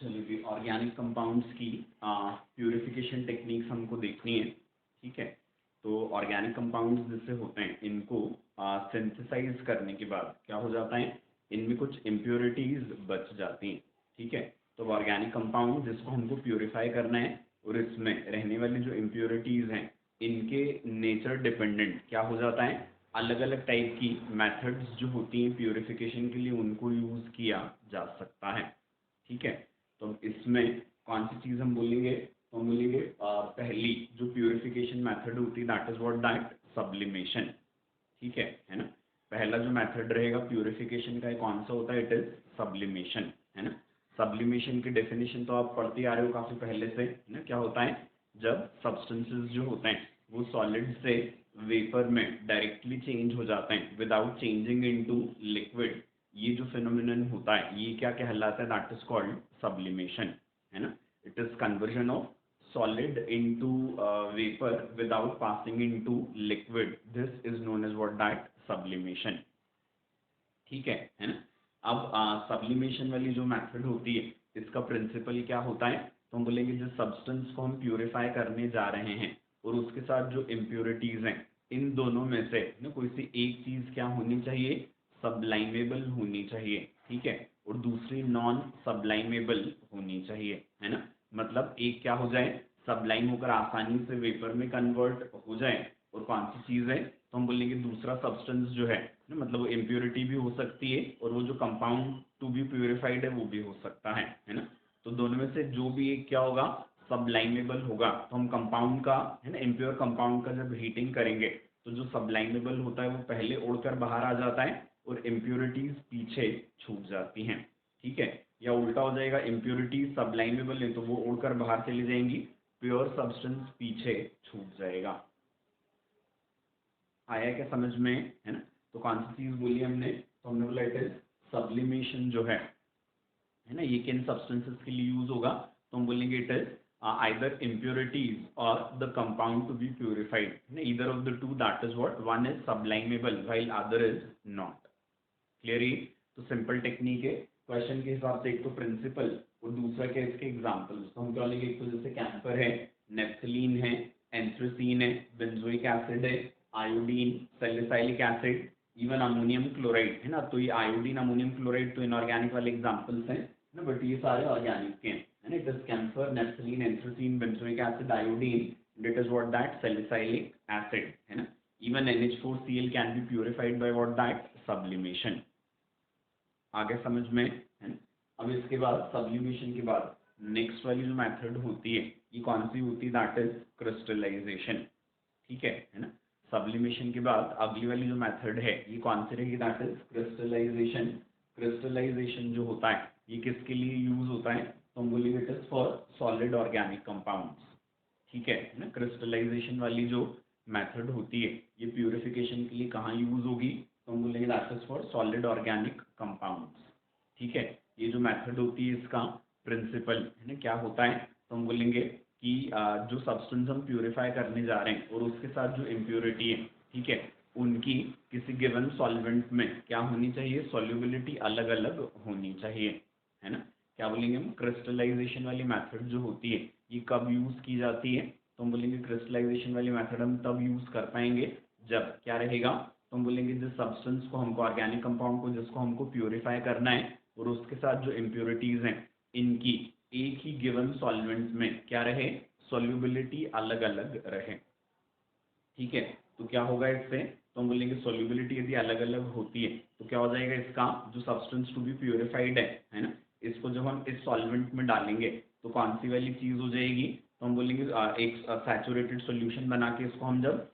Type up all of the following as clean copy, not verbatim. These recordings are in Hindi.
चलिए भी ऑर्गेनिक कंपाउंड्स की प्यूरिफिकेशन टेक्निक्स हमको देखनी है। ठीक है, तो ऑर्गेनिक कंपाउंड्स जिससे होते हैं इनको सिंथेसाइज करने के बाद क्या हो जाता है, इनमें कुछ इम्प्योरिटीज बच जाती हैं। ठीक है, तो ऑर्गेनिक कंपाउंड जिसको हमको प्यूरिफाई करना है और इसमें रहने वाली जो इम्प्योरिटीज हैं इनके नेचर डिपेंडेंट क्या हो जाता है, अलग अलग टाइप की मेथड्स जो होती हैं प्यूरिफिकेशन के लिए उनको यूज़ किया जा सकता है। ठीक है, तो इसमें कौन सी चीज़ हम बोलेंगे, तो हम बोलेंगे पहली जो प्यूरिफिकेशन मेथड होती है that is what, that sublimation. ठीक है ना। पहला जो मेथड रहेगा प्यूरिफिकेशन का कौन सा होता है, इट इज सब्लिमेशन, है ना। सब्लिमेशन की डेफिनेशन तो आप पढ़ते आ रहे हो काफ़ी पहले से, है ना। क्या होता है, जब सब्सटेंसेस जो होते हैं वो सॉलिड से वेपर में डायरेक्टली चेंज हो जाते हैं विदाउट चेंजिंग इनटू लिक्विड, ये जो फिनोमिनन होता है ये क्या कहलाता है, दैट इज कॉल्ड सब्लिमेशन, है ना। It is conversion of solid into vapor without passing into liquid. This is known as what, that sublimation. ठीक है ना। अब सब्लिमेशन वाली जो मेथड होती है इसका प्रिंसिपल क्या होता है, तो हम बोलेंगे जिस सब्सटेंस को हम प्यूरिफाई करने जा रहे हैं और उसके साथ जो इम्प्योरिटीज हैं इन दोनों में से ना कोई सी एक चीज क्या होनी चाहिए, सब्लाइमेबल होनी चाहिए। ठीक है, और दूसरी नॉन सब्लाइमेबल होनी चाहिए, है ना। मतलब एक क्या हो जाए, सब्लाइम होकर आसानी से वेपर में कन्वर्ट हो जाए, और कौन सी चीज़ है, तो हम बोलेंगे दूसरा सब्सटेंस जो है ना, मतलब वो इम्प्योरिटी भी हो सकती है और वो जो कंपाउंड टू बी प्यूरिफाइड है वो भी हो सकता है ना। तो दोनों में से जो भी एक क्या होगा, सब्लाइमेबल होगा, तो हम कंपाउंड का, है ना, इम्प्योर कंपाउंड का जब हीटिंग करेंगे तो जो सब्लाइमेबल होता है वो पहले उड़कर बाहर आ जाता है और इम्प्योरिटीज पीछे छूट जाती हैं। ठीक है, या उल्टा हो जाएगा, इम्प्योरिटीज सब्लाइमेबल है तो वो उड़कर बाहर चली जाएंगी, प्योर सब्सटेंस पीछे छूट जाएगा। आया क्या समझ में, है ना। तो कौन सी चीज बोली हमने, तो हमने बोला इट इज सब्लिमेशन जो है ना, ये किन सब्सटेंसेस के लिए यूज होगा, तो हम बोलेंगे it is either impurities or the compound to be purified, either of the two, that is what, one is sublimable while other is not. Clear है। तो सिंपल टेक्निक है, क्वेश्चन के हिसाब से एक तो प्रिंसिपल और दूसरा क्या इसके एग्जांपल्स, तो हम क्या लेंगे, एक तो जैसे कैंफर है, नेफ्थलीन है, एंथ्रेसीन है, बेंजोइक एसिड है, iodine, salicylic acid, even ammonium chloride, है ना। तो ये आयोडीन अमोनियम क्लोराइड तो इनऑर्गेनिक वाले एग्जांपल्स हैं ना, बट ये सारे ऑर्गेनिक के हैं, है ना। It is camphor, naphthalene, anthracene, benzoic acid, iodine, it is what, that salicylic acid, है ना। even NH4Cl can be purified by what, that sublimation. आगे समझ में, है ना। अब इसके बाद सब्लिमेशन के बाद नेक्स्ट वाली जो मेथड होती है ये कौन सी होती है, दैट इज क्रिस्टलाइजेशन। ठीक है ना। सब्लिमेशन के बाद अगली वाली जो मेथड है ये कौन सी रहेगी, दैट इज क्रिस्टलाइजेशन। क्रिस्टलाइजेशन जो होता है ये किसके लिए यूज होता है, तो हम बोलेंगे it is for solid organic compounds. ठीक है ना। क्रिस्टलाइजेशन वाली जो मेथड होती है ये प्यूरिफिकेशन के लिए कहाँ यूज होगी, तो हम बोलेंगे that is for solid organic compounds. ठीक है, ये जो मेथड होती है इसका प्रिंसिपल, है ना, क्या होता है, तो हम बोलेंगे कि जो सब्सटेंस हम प्यूरिफाई करने जा रहे हैं और उसके साथ जो इम्प्योरिटी है, ठीक है, उनकी किसी गिवन सॉल्वेंट में क्या होनी चाहिए, सॉल्युबिलिटी अलग अलग होनी चाहिए, है ना। क्या बोलेंगे हम, क्रिस्टलाइजेशन वाली मेथड जो होती है ये कब यूज की जाती है, तो हम बोलेंगे क्रिस्टलाइजेशन वाली मेथड हम तब यूज कर पाएंगे जब क्या रहेगा, तो हम बोलेंगे जिस सब्सटेंस को हमको, ऑर्गेनिक कंपाउंड को जिसको हमको प्यूरिफाई करना है और उसके साथ जो इम्प्योरिटीज हैं इनकी एक ही गिवन सॉल्वेंट में क्या रहे, सॉल्युबिलिटी अलग अलग रहे। ठीक है, तो क्या होगा इससे, तो हम बोलेंगे सॉल्युबिलिटी यदि अलग अलग होती है तो क्या हो जाएगा, इसका जो सब्सटेंस टू बी प्यूरिफाइड है ना, इसको जब हम इस सॉल्वेंट में डालेंगे तो कौन सी वाली चीज हो जाएगी, तो हम बोलेंगे एक सैचुरेटेड सॉल्यूशन बना के इसको हम जब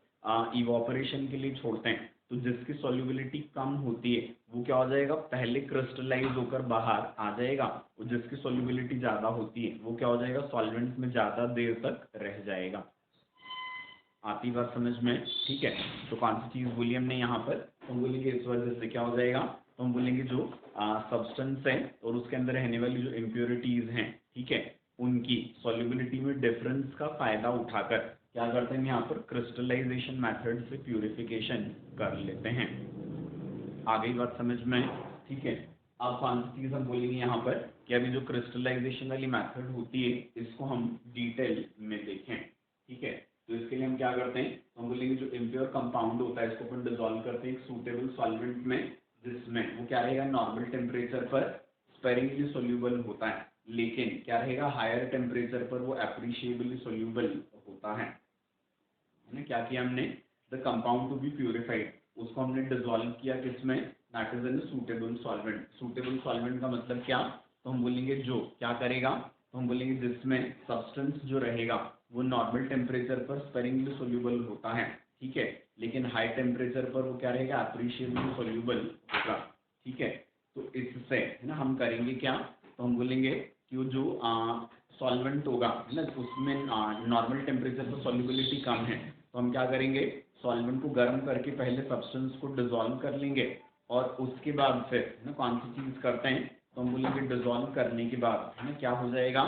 इवोपरेशन के लिए छोड़ते हैं तो जिसकी सॉल्युबिलिटी कम होती है वो क्या हो जाएगा, पहले क्रिस्टलाइज होकर बाहर आ जाएगा, और जिसकी सॉल्युबिलिटी ज़्यादा होती है वो क्या हो जाएगा, सॉल्वेंट में ज़्यादा देर तक रह जाएगा। आती बात समझ में। ठीक है, तो कौन सी चीज़ बोली हमने यहाँ पर, तो हम बोलेंगे इस वजह से क्या हो जाएगा, तो हम बोलेंगे जो सब्सटेंस है और उसके अंदर रहने वाली जो इम्प्योरिटीज़ हैं, ठीक है, उनकी सॉल्युबिलिटी में डिफरेंस का फ़ायदा उठाकर क्या करते हैं, यहाँ पर क्रिस्टलाइजेशन मेथड से प्यूरिफिकेशन कर लेते हैं। आ गई बात समझ में। ठीक है, अब कौन सी चीज़ हम बोलेंगे यहाँ पर, कि अभी जो क्रिस्टलाइजेशन वाली मेथड होती है इसको हम डिटेल में देखें। ठीक है, तो इसके लिए हम क्या करते हैं, तो हम बोलेंगे जो इम्प्योर कंपाउंड होता है इसको अपन डिसॉल्व करते हैं एक सूटेबल सॉल्वेंट में, जिसमें वो क्या रहेगा नॉर्मल टेम्परेचर पर स्पेरिंगली सोल्यूबल होता है, लेकिन क्या रहेगा हायर टेम्परेचर पर वो एप्रिशिएबली सोल्यूबल होता है ना। क्या किया हमने, the compound to be purified, उसको हमने डिसॉल्व किया किसमें, that is in suitable solvent. Suitable solvent का मतलब क्या, तो हम बोलेंगे जो क्या करेगा, तो हम बोलेंगे जिसमें सब्सटेंस जो रहेगा वो नॉर्मल टेम्परेचर पर स्पेरिंगली सोल्यूबल होता है, ठीक है, लेकिन हाई टेम्परेचर पर वो क्या रहेगा एप्रिशिएबली सोल्यूबल होगा। ठीक है, तो इससे है ना हम करेंगे क्या, तो हम बोलेंगे कि वो जो सॉल्वेंट होगा है ना उसमें नॉर्मल टेम्परेचर पर सॉल्युबिलिटी कम है, तो हम क्या करेंगे सॉल्वेंट को गर्म करके पहले सब्सटेंस को डिसॉल्व कर लेंगे और उसके बाद फिर है ना कौन सी चीज़ करते हैं, तो हम बोलेंगे डिसॉल्व करने के बाद है ना क्या हो जाएगा,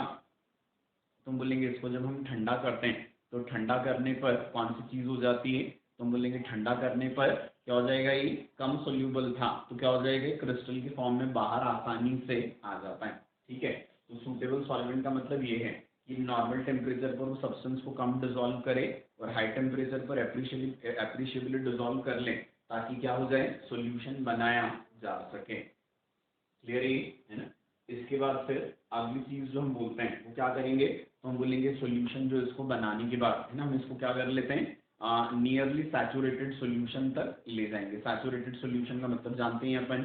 तो हम बोलेंगे इसको जब हम ठंडा करते हैं तो ठंडा करने पर कौन सी चीज़ हो जाती है, तो हम बोलेंगे ठंडा करने पर क्या हो जाएगा, ये कम सोल्यूबल था तो क्या हो जाएगा क्रिस्टल के फॉर्म में बाहर आसानी से आ जाता है। ठीक है, तो सूटेबल सॉल्वेंट का मतलब ये है कि नॉर्मल टेम्परेचर पर वो सब्सटेंस को कम डिसॉल्व करे और हाई टेम्परेचर पर एप्रिशिएबली डिसॉल्व कर ले, ताकि क्या हो जाए सॉल्यूशन बनाया जा सके। क्लियर है ना। इसके बाद फिर अगली चीज जो हम बोलते हैं वो क्या करेंगे, तो हम बोलेंगे सॉल्यूशन जो इसको बनाने के बाद है ना हम इसको क्या कर लेते हैं नियरली सैचुरेटेड सॉल्यूशन तक ले जाएंगे। सैचुरेटेड सॉल्यूशन का मतलब जानते हैं अपन,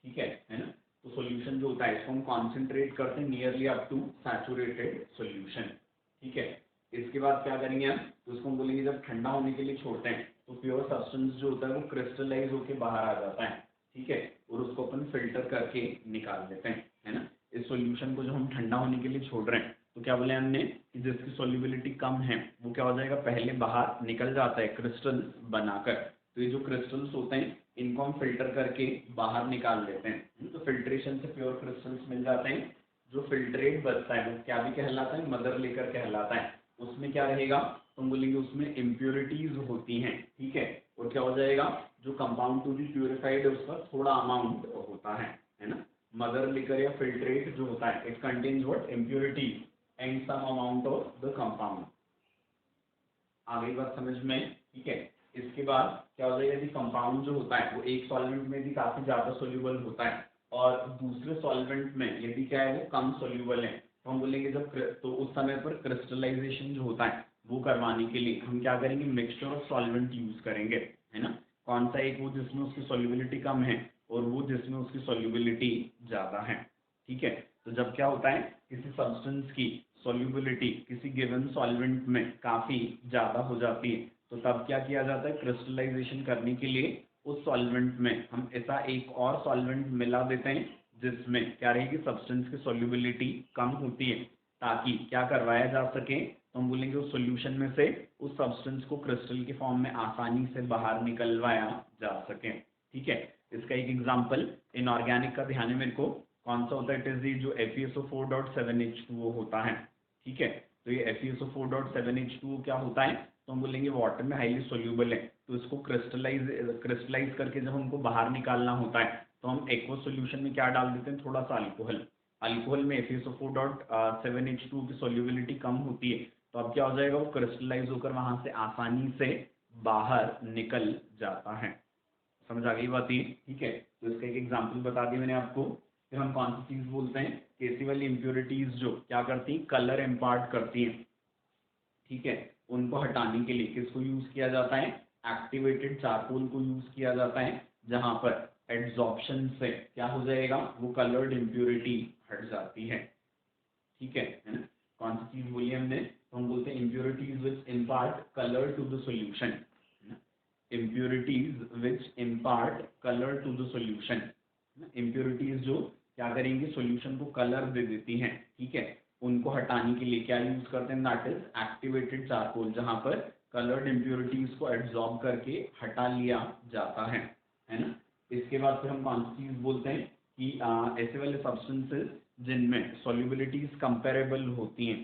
ठीक है ना, तो सॉल्यूशन जो होता है इसको हम कॉन्सेंट्रेट करते हैं nearly up to saturated solution. ठीक है, इसके बाद क्या करेंगे हम, तो उसको हम बोलेंगे जब ठंडा होने के लिए छोड़ते हैं तो प्योर सब्सटेंस जो होता है वो क्रिस्टलाइज होकर बाहर आ जाता है। ठीक है, और उसको अपन फिल्टर करके निकाल लेते हैं है ना। इस सॉल्यूशन को जो हम ठंडा होने के लिए छोड़ रहे हैं तो क्या बोले हमने कि जिसकी सॉल्युबिलिटी कम है वो क्या हो जाएगा पहले बाहर निकल जाता है क्रिस्टल बनाकर। तो ये जो क्रिस्टल्स होते हैं इनको हम फिल्टर करके बाहर निकाल लेते हैं, तो फिल्ट्रेशन से प्योर क्रिस्टल्स मिल जाते हैं। जो फिल्ट्रेट बचता है वो क्या भी कहलाता है, मदर लेकर कहलाता है। उसमें क्या रहेगा, तो हम बोलेंगे उसमें इम्प्योरिटीज होती हैं। ठीक है, और क्या हो जाएगा जो कंपाउंड टू बी प्यूरिफाइड है उसका थोड़ा अमाउंट होता है ना। मदर लिकर या फिल्ट्रेट जो होता है it contains what impurities and some amount of the compound. आ गई बात समझ में। ठीक है, इसके बाद क्या हो जाएगा, यदि कंपाउंड जो होता है वो एक सॉल्वेंट में भी काफी ज्यादा सोल्यूबल होता है और दूसरे सॉल्वेंट में यदि क्या है वो कम सोल्यूबल है, तो हम बोलेंगे जब तो उस समय पर क्रिस्टलाइजेशन जो होता है वो करवाने के लिए हम क्या करेंगे मिक्सचर ऑफ सॉल्वेंट यूज करेंगे, है ना। कौन सा एक, वो जिसमें उसकी सोल्यूबिलिटी कम है और वो जिसमें उसकी सोल्यूबिलिटी ज्यादा है। ठीक है, तो जब क्या होता है किसी सब्सटेंस की सोल्यूबिलिटी किसी गिवन सॉल्वेंट में काफी ज्यादा हो जाती है तो तब क्या किया जाता है क्रिस्टलाइजेशन करने के लिए उस सॉल्वेंट में हम ऐसा एक और सॉल्वेंट मिला देते हैं जिसमें क्या रहेगी सब्सटेंस की सोल्यूबिलिटी कम होती है, ताकि क्या करवाया जा सके, तो हम बोलेंगे उस सॉल्यूशन में से उस सब्सटेंस को क्रिस्टल के फॉर्म में आसानी से बाहर निकलवाया जा सके। ठीक है, इसका एक एग्जांपल इनऑर्गेनिक का ध्यान है मेरे को, कौन सा होता है, इट इज जो FeSO4.7H2O होता है। ठीक है, तो ये FeSO4.7H2O क्या होता है, तो हम बोलेंगे वाटर में हाईली सोल्यूबल है, तो इसको क्रिस्टलाइज करके जब हमको बाहर निकालना होता है तो हम एक्वा सोल्यूशन में क्या डाल देते हैं थोड़ा सा अल्कोहल। अल्कोहल में FeSO4.7H2O की सोल्यूबिलिटी कम होती है, तो अब क्या हो जाएगा वो क्रिस्टलाइज होकर वहां से आसानी से बाहर निकल जाता है। समझ आ गई बात ये। ठीक है, तो इसका एक एग्जांपल बता दिया मैंने आपको। फिर हम कौन सी चीज बोलते हैं, कैसी वाली इम्प्योरिटीज जो क्या करती हैं कलर इम्पार्ट करती हैं। ठीक है, उनको हटाने के लिए किसको यूज किया जाता है, एक्टिवेटेड चारकोल को यूज किया जाता है, जहां पर एड्सॉर्प्शन से क्या हो जाएगा वो कलर्ड इम्प्योरिटी हट जाती है। ठीक है ना। कौन सी चीज बोली हमने, तो हम बोलते हैं impurities which impart colour to the solution. Impurities which impart colour to the solution, impurities जो क्या करेंगी सॉल्यूशन को कलर दे देती हैं। ठीक है, उनको हटाने के लिए क्या यूज करते हैं, दैट इज एक्टिवेटेड चारकोल, जहां पर कलर्ड इम्प्योरिटीज को एब्जॉर्ब करके हटा लिया जाता है ना। इसके बाद फिर हम कौन सी चीज बोलते हैं कि ऐसे वाले सब्सटेंसेस जिनमें सॉल्युबिलिटीज कंपेरेबल होती हैं।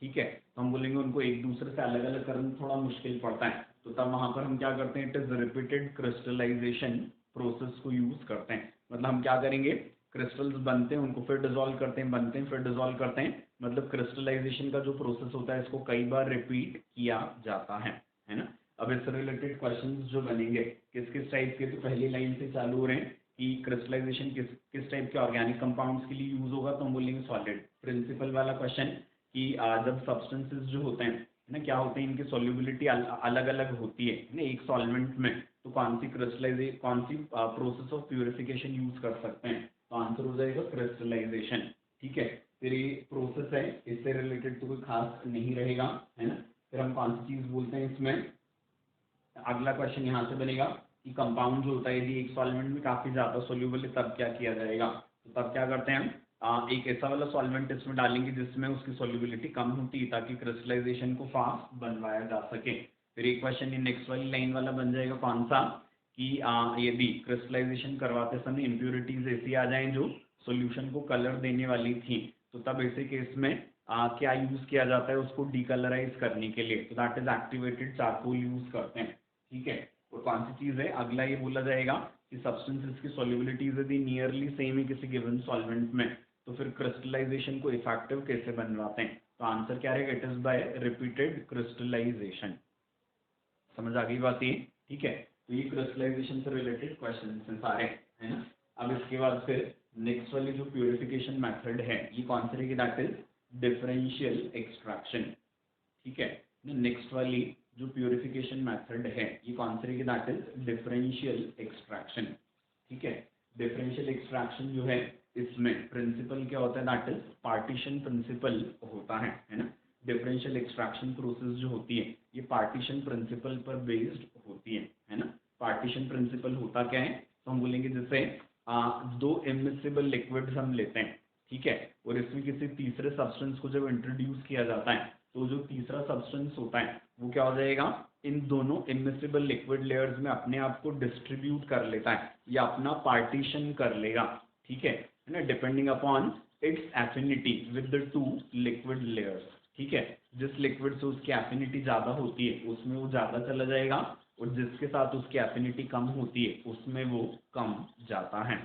ठीक है, तो हम बोलेंगे उनको एक दूसरे से अलग अलग करना थोड़ा मुश्किल पड़ता है, तो तब वहां पर हम क्या करते हैं, it is repeated crystallisation process को यूज करते हैं। मतलब हम क्या करेंगे क्रिस्टल्स बनते हैं, उनको फिर डिसॉल्व करते हैं, बनते हैं फिर डिसॉल्व करते हैं, मतलब क्रिस्टलाइजेशन का जो प्रोसेस होता है इसको कई बार रिपीट किया जाता है ना। अब इससे रिलेटेड क्वेश्चंस जो बनेंगे किस किस टाइप के, तो पहली लाइन से चालू हो रहे हैं कि क्रिस्टलाइजेशन किस किस टाइप के ऑर्गेनिक कंपाउंड्स के लिए यूज होगा, तो हम बोलेंगे सॉलिड। प्रिंसिपल वाला क्वेश्चन कि जब सब्सटेंसेस जो होते हैं ना, क्या होते हैं, इनकी सॉल्युबिलिटी अलग अलग होती है ना एक सॉल्वेंट में, तो कौन सी प्रोसेस ऑफ प्यूरिफिकेशन यूज कर सकते हैं, तो आंसर हो जाएगा क्रिस्टलाइजेशन। ठीक है, फिर ये प्रोसेस है, इससे रिलेटेड तो कोई खास नहीं रहेगा, है ना। फिर हम कौन सी चीज बोलते हैं इसमें, अगला क्वेश्चन यहाँ से बनेगा कि कंपाउंड जो होता है यदि एक सॉल्वेंट में काफी ज्यादा सोल्यूबल है तब क्या किया जाएगा, तो तब क्या करते हैं हम एक ऐसा वाला सॉल्वेंट इसमें डालेंगे जिसमें उसकी सोल्यूबिलिटी कम होती है ताकि क्रिस्टलाइजेशन को फास्ट बनवाया जा सके। फिर एक क्वेश्चन ये नेक्स्ट वाली लाइन वाला बन जाएगा कौन सा, कि यदि क्रिस्टलाइजेशन करवाते समय इम्प्योरिटीज ऐसी आ जाएं जो सोल्यूशन को कलर देने वाली थी, तो तब ऐसे केस में क्या यूज किया जाता है उसको डीकलराइज करने के लिए, तो that is activated charcoal use करते हैं। ठीक है, और कौन सी चीज है, अगला ये बोला जाएगा कि सब्सटेंसेस की सॉल्युबिलिटीज यदि नियरली सेम है किसी गिवन सॉल्वेंट में, तो फिर क्रिस्टलाइजेशन को इफेक्टिव कैसे बनवाते हैं, तो आंसर क्या रहेगा, it is by repeated crystallisation. समझ आ गई बात ये। ठीक है, तो ये क्रिस्टलाइजेशन से रिलेटेड क्वेश्चन हैं सारे, है ना। अब इसके बाद फिर नेक्स्ट वाली जो प्यूरिफिकेशन मेथड है ये कौन सी रहेगी, दैट इज डिफरेंशियल एक्सट्रैक्शन। ठीक है, नेक्स्ट वाली जो प्यूरिफिकेशन मेथड है ये कौन सी रहेगी, दैट इज डिफरेंशियल एक्सट्रैक्शन। ठीक है, डिफरेंशियल एक्सट्रैक्शन जो है इसमें प्रिंसिपल क्या होता है, दैट इज पार्टीशन प्रिंसिपल होता है ना। डिफरेंशियल एक्सट्रैक्शन प्रोसेस जो होती है ये पार्टीशन प्रिंसिपल पर बेस्ड होती है ना। पार्टीशन प्रिंसिपल होता क्या है, तो हम बोलेंगे जैसे दो इमिसिबल लिक्विड्स हम लेते हैं, ठीक है, और इसमें किसी तीसरे सब्सटेंस को जब इंट्रोड्यूस किया जाता है तो जो तीसरा सब्सटेंस होता है वो क्या हो जाएगा, इन दोनों इमिसिबल लिक्विड लेयर्स में अपने आप को डिस्ट्रीब्यूट कर लेता है या अपना पार्टीशन कर लेगा। ठीक है ना, depending upon its affinity with the two liquid layers. ठीक है, जिस लिक्विड से उसकी एफिनिटी ज्यादा होती है उसमें वो ज्यादा चला जाएगा, और जिसके साथ उसकी एफिनिटी कम होती है उसमें वो कम जाता है।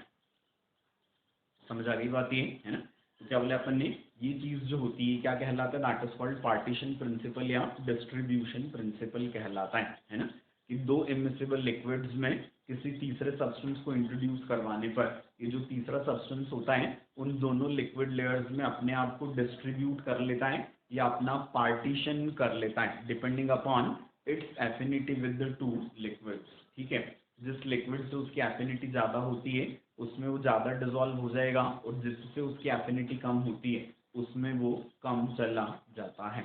समझ आ गई बात ये, है ना। तो क्या बोले अपन ने, ये चीज जो होती है क्या कहलाता है, that is called partition principle या डिस्ट्रीब्यूशन प्रिंसिपल कहलाता है ना। कि दो इमिसिबल लिक्विड्स में किसी तीसरे सब्सटेंस को इंट्रोड्यूस करवाने पर ये जो तीसरा सब्सटेंस होता है उन दोनों लिक्विड लेयर्स में अपने आप को डिस्ट्रीब्यूट कर लेता है या अपना पार्टीशन कर लेता है depending upon its affinity with the two liquids. ठीक है, जिस लिक्विड से उसकी एफिनिटी ज्यादा होती है उसमें वो ज़्यादा डिजॉल्व हो जाएगा, और जिससे उसकी एफिनिटी कम होती है उसमें वो कम चला जाता है।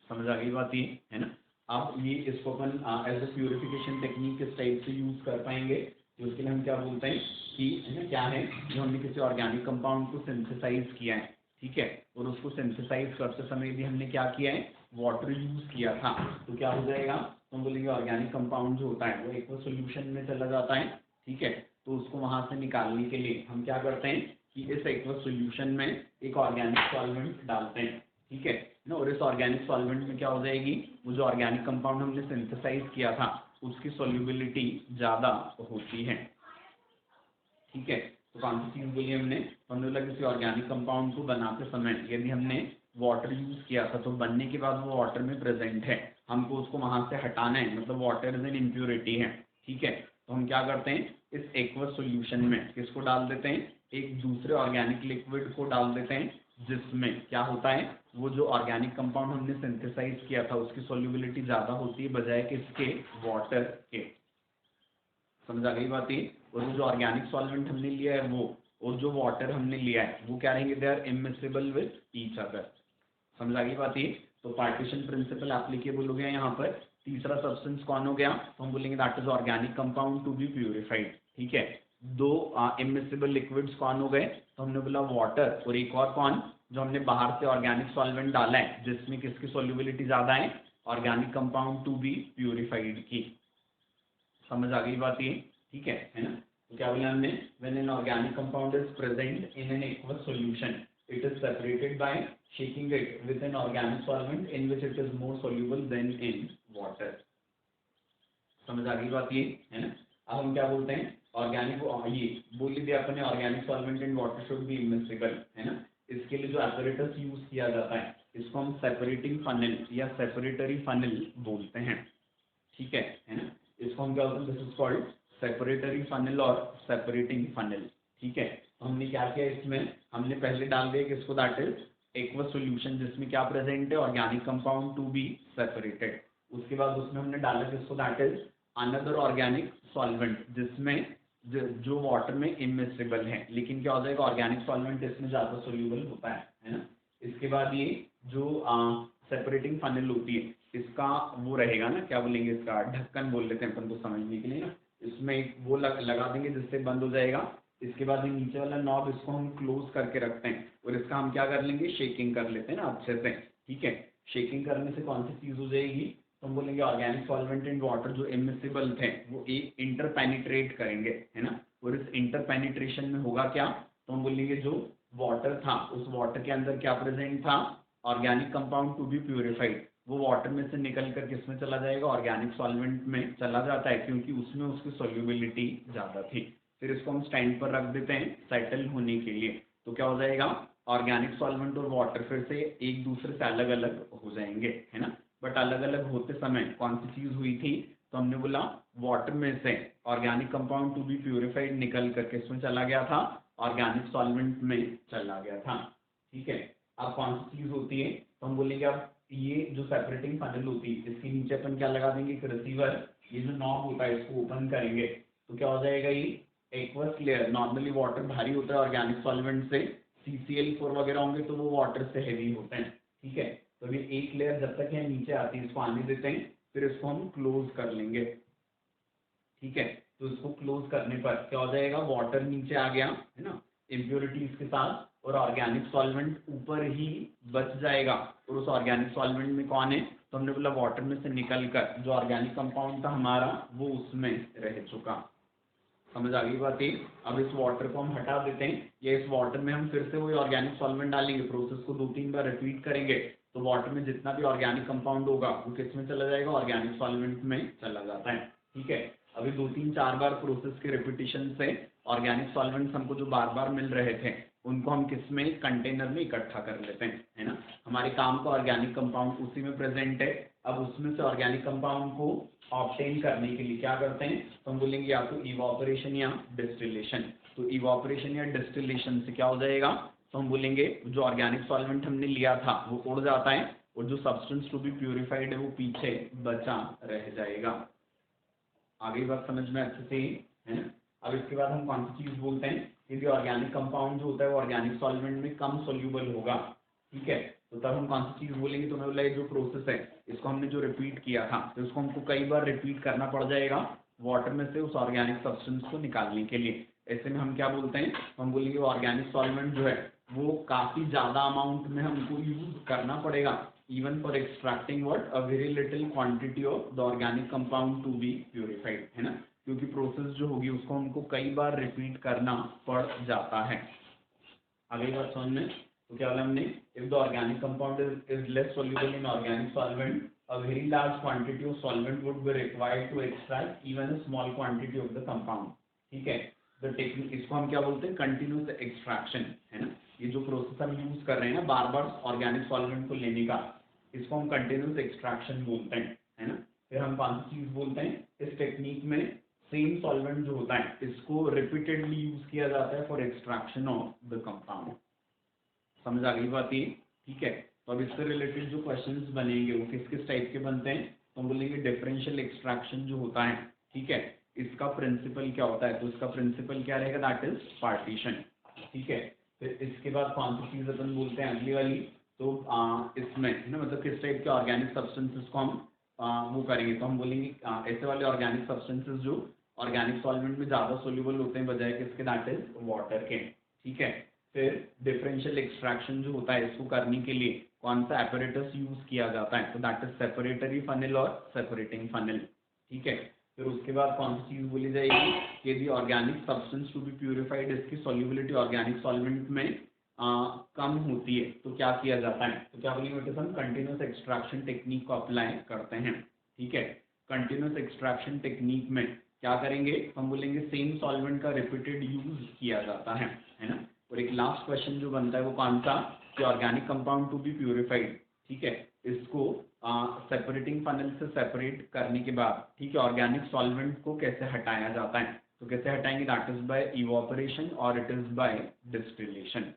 समझ आ गई बात ये, है ना। अब ये इसको अपन एज ए प्यूरिफिकेशन टेक्निक किस टाइप से यूज कर पाएंगे, तो उसके लिए हम क्या बोलते हैं कि है ना, क्या है, जो हमने किसी ऑर्गेनिक कंपाउंड को सिंथेसाइज किया है, ठीक है, और उसको सिंथेसाइज करते समय भी हमने क्या किया है, वाटर यूज किया था, तो क्या हो जाएगा, तो हम बोलेंगे ऑर्गेनिक कंपाउंड जो होता है वो एक सोल्यूशन में चला जाता है। ठीक है, तो उसको वहां से निकालने के लिए हम क्या करते हैं कि इस एक्वस सॉल्यूशन में एक ऑर्गेनिक सॉल्वेंट डालते हैं। ठीक है ना, और इस ऑर्गेनिक सॉल्वेंट में क्या हो जाएगी, वो जो ऑर्गेनिक कंपाउंड हमने सिंथेसाइज किया था उसकी सॉल्युबिलिटी ज्यादा होती है। ठीक है, तो कौन सी चीज बोली हमने, हमने बोला किसी ऑर्गेनिक कंपाउंड को बनाते समय यदि हमने वाटर यूज किया था तो बनने के बाद वो वाटर में प्रेजेंट है, हमको उसको वहां से हटाना है, मतलब वाटर इज एन इम्प्योरिटी है। ठीक है, तो हम क्या करते हैं, इस एक्वस सॉल्यूशन में किसको डाल देते हैं, एक दूसरे ऑर्गेनिक लिक्विड को डाल देते हैं, जिसमें क्या होता है, वो जो ऑर्गेनिक कंपाउंड हमने सिंथेसाइज किया था उसकी सॉल्युबिलिटी ज्यादा होती है बजाय किसके, वाटर के। समझ आ गई बात ये, और वो जो ऑर्गेनिक सॉल्वेंट हमने लिया है वो, और जो वाटर हमने लिया है वो क्या रहेंगे, they are immiscible with each other. समझ आ गई बात ये, तो पार्टीशन प्रिंसिपल एप्लीकेबल हो गया यहाँ पर। तीसरा सब्सटेंस कौन हो गया, तो हम बोलेंगे that is organic compound to be purified. ठीक है, दो इमिसिबल लिक्विड्स कौन हो गए, तो हमने बोला वाटर, और एक और कौन, जो हमने बाहर से ऑर्गेनिक सॉल्वेंट डाला है जिसमें किसकी सॉल्युबिलिटी ज्यादा है, organic compound to be purified की। समझ आ गई बात ये, ठीक है ना। तो क्या बोला हमने, when an organic compound is present in an aqueous solution it is separated by shaking it with an organic solvent in which it is more soluble than in water। समझ आ गई बात ये, है ना। अब हम क्या बोलते हैं ऑर्गेनिक, ये बोल दिया अपने, organic solvent in water should be immiscible, है ना। इसके लिए जो एपरेटस यूज किया जाता है इसको हम सेपरेटिंग फनल या सेपरेटरी फनल बोलते हैं, ठीक है ना। इसको हम क्या बोलते हैं, दिस इज कॉल्ड सेपरेटरी फनल और सेपरेटिंग फनल, ठीक है। तो हमने क्या किया इसमें, हमने पहले डाल दिया किसको, दैट इज एक्वस सॉल्यूशन, जिसमें क्या प्रेजेंट है, organic compound to be separated. उसके बाद उसमें हमने डाला किसको, that is another organic solvent, जिसमें जो वाटर में इमिसिबल है, लेकिन क्या हो जाएगा, ऑर्गेनिक सॉल्वेंट इसमें ज्यादा सोल्यूबल होता है ना। इसके बाद ये जो सेपरेटिंग फनल होती है इसका वो रहेगा ना, क्या बोलेंगे, इसका ढक्कन बोल लेते हैं अपन को समझने के लिए ना, इसमें एक वो लगा देंगे जिससे बंद हो जाएगा। इसके बाद ये नीचे वाला नॉब इसको हम क्लोज करके रखते हैं और इसका हम क्या कर लेंगे, शेकिंग कर लेते हैं ना अच्छे से, ठीक है। शेकिंग करने से कौन सी चीज हो जाएगी, तो हम बोलेंगे ऑर्गेनिक सॉल्वेंट एंड वाटर जो इमिसिबल थे वो एक इंटरपेनिट्रेट करेंगे, है ना। और इस इंटरपेनिट्रेशन में होगा क्या, तो हम बोलेंगे जो वाटर था उस वाटर के अंदर क्या प्रेजेंट था, organic compound to be purified, वो वाटर में से निकल कर किस में चला जाएगा, ऑर्गेनिक सॉल्वेंट में चला जाता है, क्योंकि उसमें उसकी सोल्यूबिलिटी ज्यादा थी। फिर इसको हम स्टैंड पर रख देते हैं सेटल होने के लिए, तो क्या हो जाएगा, ऑर्गेनिक सॉल्वेंट और वाटर फिर से एक दूसरे से अलग अलग हो जाएंगे, है ना। बट अलग अलग होते समय कौन सी चीज हुई थी, तो हमने बोला वाटर में से organic compound to be purified निकल करके इसमें चला गया था, ऑर्गेनिक सॉल्वेंट में चला गया था, ठीक है। अब कौन सी चीज होती है, तो हम बोलेंगे अब ये जो सेपरेटिंग फनल होती है इसके नीचे अपन क्या लगा देंगे, एक रिसीवर, ये जो नॉब होता है इसको ओपन करेंगे तो क्या हो जाएगा, ये एक्वस लेयर, नॉर्मली वाटर भारी होता है ऑर्गेनिक सॉल्वेंट से, CCl4 वगैरह होंगे तो वो वाटर से हैवी होते हैं, ठीक है। तो ये एक लेयर जब तक यहाँ नीचे आती है इसको आने देते हैं, फिर इसको हम क्लोज कर लेंगे, ठीक है। तो इसको क्लोज करने पर क्या हो जाएगा, वाटर नीचे आ गया, है ना, इम्प्योरिटीज के साथ, और ऑर्गेनिक सॉल्वेंट ऊपर ही बच जाएगा। और उस ऑर्गेनिक सॉल्वेंट में कौन है, तो हमने बोला वाटर में से निकल कर जो ऑर्गेनिक कंपाउंड था हमारा वो उसमें रह चुका। समझ आ गई बात है। अब इस वाटर को हम हटा देते हैं, या इस वाटर में हम फिर से वही ऑर्गेनिक सॉल्वेंट डालेंगे, प्रोसेस को 2-3 बार रिपीट करेंगे, तो वाटर में जितना भी ऑर्गेनिक कंपाउंड होगा वो किस में चला जाएगा, ऑर्गेनिक सॉल्वेंट में चला जाता है, ठीक है। अभी 2-3-4 बार प्रोसेस के रिपीटिशन से ऑर्गेनिक सॉल्वेंट्स हमको जो बार बार मिल रहे थे उनको हम किस में, कंटेनर में इकट्ठा कर लेते हैं, है ना। हमारे काम का ऑर्गेनिक कंपाउंड उसी में प्रेजेंट है। अब उसमें से ऑर्गेनिक कंपाउंड को ऑब्टेन करने के लिए क्या करते हैं, तो हम बोलेंगे या तो इवापोरेशन या डिस्टिलेशन। तो इवापोरेशन या डिस्टिलेशन से क्या हो जाएगा, तो हम बोलेंगे जो ऑर्गेनिक सॉल्वेंट हमने लिया था वो उड़ जाता है और जो सब्सटेंस टू बी प्यूरिफाइड है वो पीछे बचा रह जाएगा। आगे बात समझ में अच्छे से, है ना। अब इसके बाद हम कौन सी चीज बोलते हैं, यदि ऑर्गेनिक कंपाउंड जो होता है वो ऑर्गेनिक सॉल्वेंट में कम सोल्यूबल होगा, ठीक है, तो तब हम कौन सी चीज बोलेंगे, तो मैं बोला जो प्रोसेस है इसको हमने जो रिपीट किया था तो इसको हमको कई बार रिपीट करना पड़ जाएगा वाटर में से उस ऑर्गेनिक सब्सटेंस को निकालने के लिए। ऐसे में हम क्या बोलते हैं, हम बोलेंगे ऑर्गेनिक सॉल्वेंट जो है वो काफी ज्यादा अमाउंट में हमको यूज करना पड़ेगा, even for extracting what, a very little quantity of the organic compound to be purified, है ना, क्योंकि प्रोसेस जो होगी उसको हमको कई बार रिपीट करना पड़ जाता है। अगली बात समझ में, तो क्या बोला हमने, if the organic compound is less soluble in organic solvent, a very large quantity of solvent would be required to extract even a small quantity of the compound, ठीक है। द टेक्निक, इसको हम क्या बोलते हैं, कंटिन्यूस एक्सट्रैक्शन, है ना। ये जो प्रोसेस हम यूज कर रहे हैं ना बार बार ऑर्गेनिक सॉल्वेंट को लेने का, इसको हम कंटिन्यूस एक्सट्रैक्शन बोलते हैं, है ना। फिर हम कौन सी चीज बोलते हैं, इस टेक्निक में सेम सॉल्वेंट जो होता है इसको रिपीटेडली यूज किया जाता है for extraction of the compound. समझ आ गई बात ये, ठीक है। तो अब इससे रिलेटेड जो क्वेश्चंस बनेंगे वो किस किस टाइप के बनते हैं, तो हम बोलेंगे डिफरेंशियल एक्सट्रैक्शन जो होता है, ठीक है, इसका प्रिंसिपल क्या होता है, तो इसका प्रिंसिपल क्या रहेगा, दैट इज पार्टीशन, ठीक है। फिर इसके बाद कौन सी चीज अपन बोलते हैं अगली वाली, तो इसमें है ना, मतलब किस टाइप के ऑर्गेनिक सब्सटेंसेस को हम वो करेंगे, तो हम बोलेंगे ऐसे वाले ऑर्गेनिक सब्सटेंसेस जो ऑर्गेनिक सॉल्वेंट में ज्यादा सोल्यूबल होते हैं बजाय किसके, दैट इज वाटर के, ठीक है। फिर डिफरेंशियल एक्सट्रैक्शन जो होता है इसको करने के लिए कौन सा एपरेटस यूज किया जाता है, तो दैट इज सेपरेटरी फनल और सेपरेटिंग फनल, ठीक है। फिर उसके बाद कौन सी चीज बोली जाएगी, यदि organic substance to be purified इसकी सॉल्युबिलिटी ऑर्गेनिक सॉल्वेंट में कम होती है तो क्या किया जाता है, तो क्या बोलेंगे, हम कंटिन्यूस एक्सट्रैक्शन टेक्निक को अप्लाई करते हैं, ठीक है। कंटिन्यूस एक्सट्रैक्शन टेक्निक में क्या करेंगे, हम बोलेंगे सेम सॉल्वेंट का रिपीटेड यूज किया जाता है ना। और एक लास्ट क्वेश्चन जो बनता है वो कौन सा, कि organic compound to be purified, ठीक है, इसको सेपरेटिंग फनल से सेपरेट करने के बाद, ठीक है, ऑर्गेनिक सॉल्वेंट को कैसे हटाया जाता है, तो कैसे हटाएंगे, दैट इज बाय इवोपरेशन और इट इज बाय डिस्टिलेशन।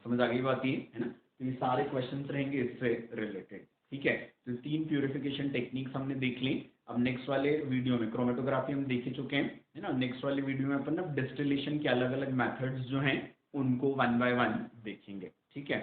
समझ आ गई बात ये, है ना। तो ये सारे क्वेश्चंस रहेंगे इससे रिलेटेड, ठीक है। तो 3 प्यूरिफिकेशन टेक्निक्स हमने देख ली। अब नेक्स्ट वाले वीडियो में क्रोमेटोग्राफी हम देख ही चुके हैं, है ना। नेक्स्ट वाले वीडियो में अपन ना डिस्टिलेशन के अलग अलग मेथड्स जो हैं उनको 1 by 1 देखेंगे, ठीक है।